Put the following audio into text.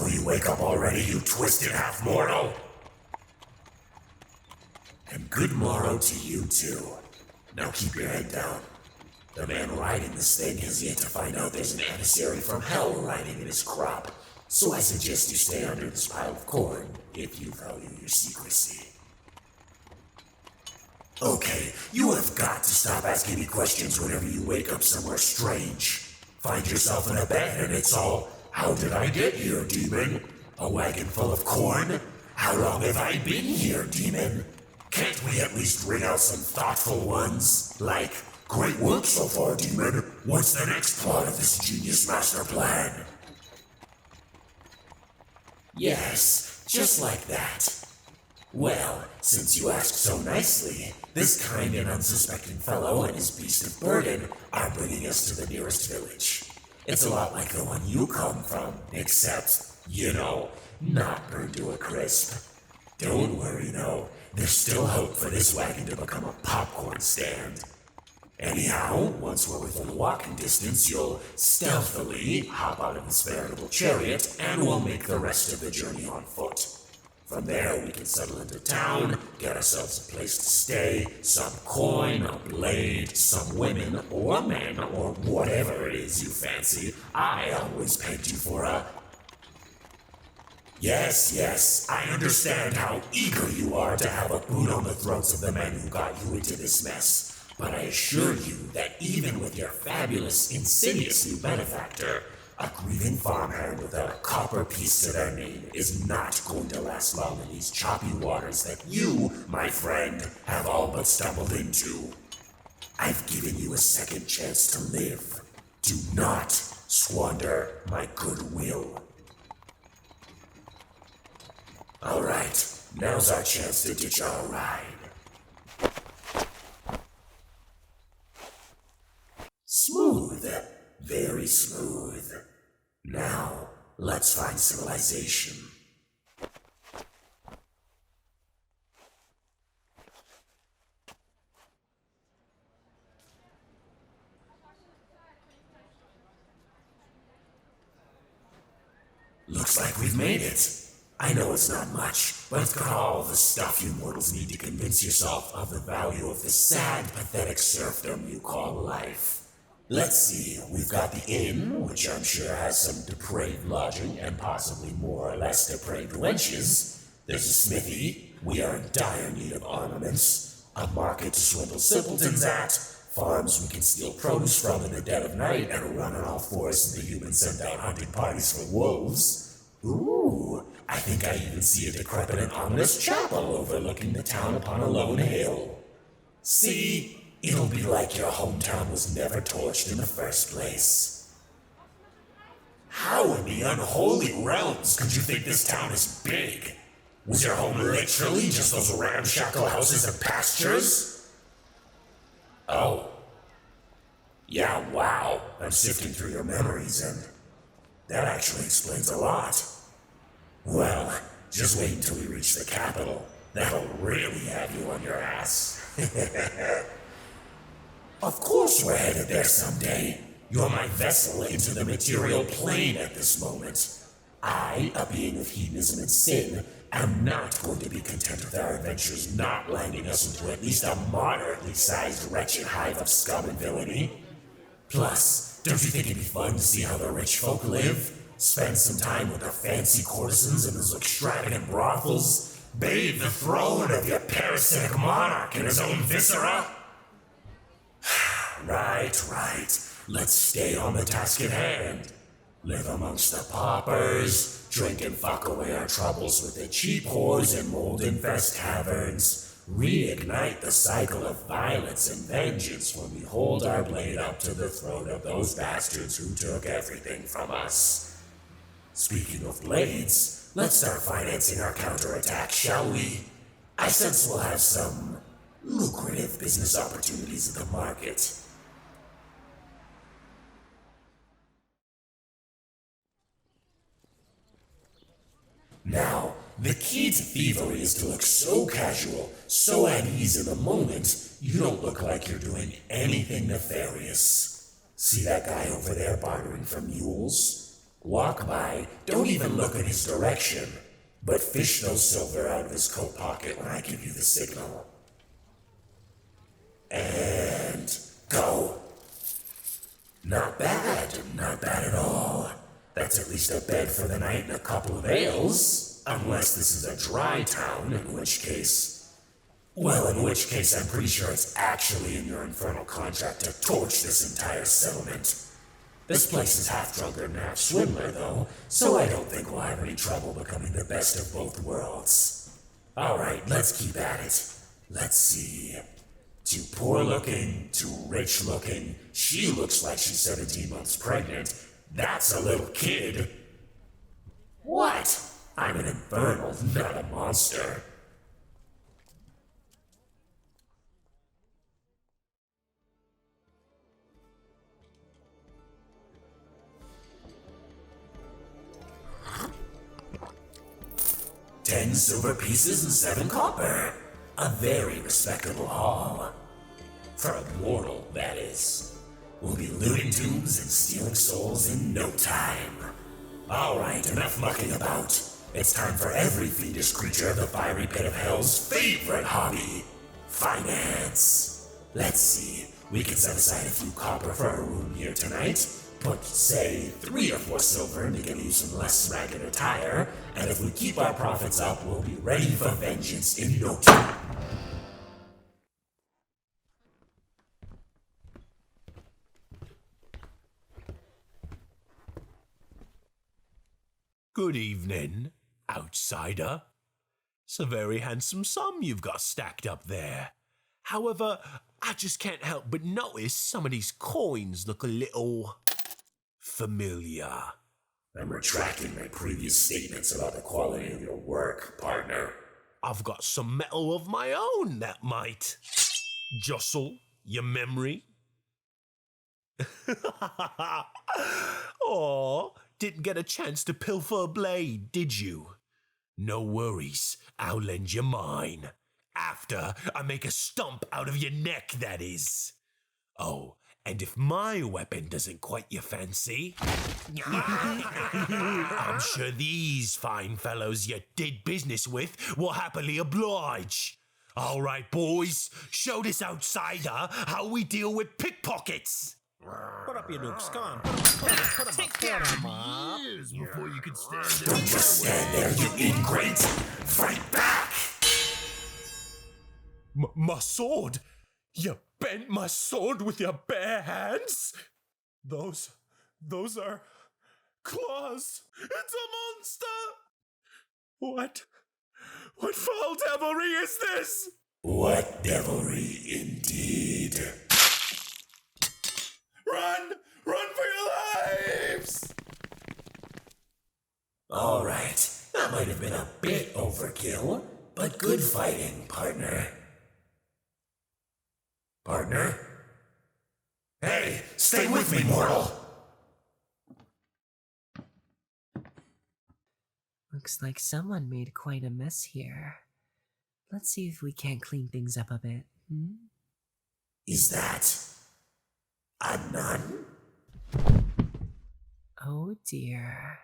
Will you wake up already, you twisted half-mortal? And good morrow to you too. Now keep your head down. The man riding this thing has yet to find out there's an emissary from hell riding in his crop, so I suggest you stay under this pile of corn if you value your secrecy. Okay, you have got to stop asking me questions whenever you wake up somewhere strange. Find yourself in a bed and it's all, how did I get here, demon? A wagon full of corn? How long have I been here, demon? Can't we at least ring out some thoughtful ones? Like, great work so far, demon. What's the next part of this genius master plan? Yes, just like that. Well, since you asked so nicely, this kind and unsuspecting fellow and his beast of burden are bringing us to the nearest village. It's a lot like the one you come from, except, not burned to a crisp. Don't worry though, there's still hope for this wagon to become a popcorn stand. Anyhow, once we're within walking distance, you'll stealthily hop out of this veritable chariot and we'll make the rest of the journey on foot. From there, we can settle into town, get ourselves a place to stay, some coin, a blade, some women, or men, or whatever it is you fancy. I always pegged you for a... Yes, I understand how eager you are to have a boot on the throats of the men who got you into this mess. But I assure you that even with your fabulous, insidious new benefactor, a grieving farmhand without a copper piece to their name is not going to last long in these choppy waters that you, my friend, have all but stumbled into. I've given you a second chance to live. Do not squander my goodwill. All right, now's our chance to ditch our ride. Smooth, very smooth. Now, let's find civilization. Looks like we've made it. I know it's not much, but it's got all the stuff you mortals need to convince yourself of the value of the sad, pathetic serfdom you call life. Let's see, we've got the inn, which I'm sure has some depraved lodging and possibly more or less depraved wenches. There's a smithy, we are in dire need of armaments, a market to swindle simpletons at, farms we can steal produce from in the dead of night and run on all fours in the humans send out hunting parties for wolves. Ooh, I think I even see a decrepit and ominous chapel overlooking the town upon a lone hill. See? It'll be like your hometown was never torched in the first place. How in the unholy realms could you think this town is big? Was your home literally just those ramshackle houses and pastures? Oh. Yeah, wow. I'm sifting through your memories and that actually explains a lot. Well, just wait until we reach the capital. That'll really have you on your ass. Of course we're headed there someday. You're my vessel into the material plane at this moment. I, a being of hedonism and sin, am not going to be content with our adventures not landing us into at least a moderately sized wretched hive of scum and villainy. Plus, don't you think it'd be fun to see how the rich folk live? Spend some time with the fancy courtesans in those extravagant brothels? Bathe the throne of your parasitic monarch in his own viscera? Right. Let's stay on the task at hand. Live amongst the paupers, drink and fuck away our troubles with the cheap whores and mold-infest taverns. Reignite the cycle of violence and vengeance when we hold our blade up to the throat of those bastards who took everything from us. Speaking of blades, let's start financing our counterattack, shall we? I sense we'll have some lucrative business opportunities in the market. Now, the key to thievery is to look so casual, so at ease in the moment, you don't look like you're doing anything nefarious. See that guy over there bartering for mules? Walk by, don't even look in his direction, but fish those silver out of his coat pocket when I give you the signal. And go. Not bad at all. That's at least a bed for the night and a couple of ales. Unless this is a dry town, in which case I'm pretty sure it's actually in your infernal contract to torch this entire settlement. This place is half drunkard and half swindler, though, so I don't think we'll have any trouble becoming the best of both worlds. Alright, let's keep at it. Let's see. Too poor looking, too rich looking. She looks like she's 17 months pregnant. That's a little kid. What? I'm an infernal, not a monster. $10 silver pieces and 7 copper. A very respectable haul. For a mortal, that is. We'll be looting tombs and stealing souls in no time. Alright, enough mucking about. It's time for every fiendish creature of the fiery pit of hell's favorite hobby. Finance. Let's see, we can set aside a few copper for a room here tonight. Put, say, 3 or 4 silver to get you some less ragged attire, and if we keep our profits up, we'll be ready for vengeance in no time. Good evening, outsider. It's a very handsome sum you've got stacked up there. However, I just can't help but notice some of these coins look a little familiar. I'm retracting my previous statements about the quality of your work, partner. I've got some metal of my own that might jostle your memory. Aw, didn't get a chance to pilfer a blade, did you? No worries, I'll lend you mine. After I make a stump out of your neck, that is. Oh, and if my weapon doesn't quite your fancy, I'm sure these fine fellows you did business with will happily oblige. All right, boys, show this outsider how we deal with pickpockets. Put up your nukes, come on. Put 'em up. Years before you could stand Don't just stand there, you ingrate! Fight back! My sword? You bent my sword with your bare hands? Those are claws. It's a monster! What foul devilry is this? What devilry indeed. Run for your lives! Alright, that might have been a bit overkill, but good fighting, partner. Partner? Hey, stay with me, mortal! Looks like someone made quite a mess here. Let's see if we can't clean things up a bit, Is that a nun? Oh dear.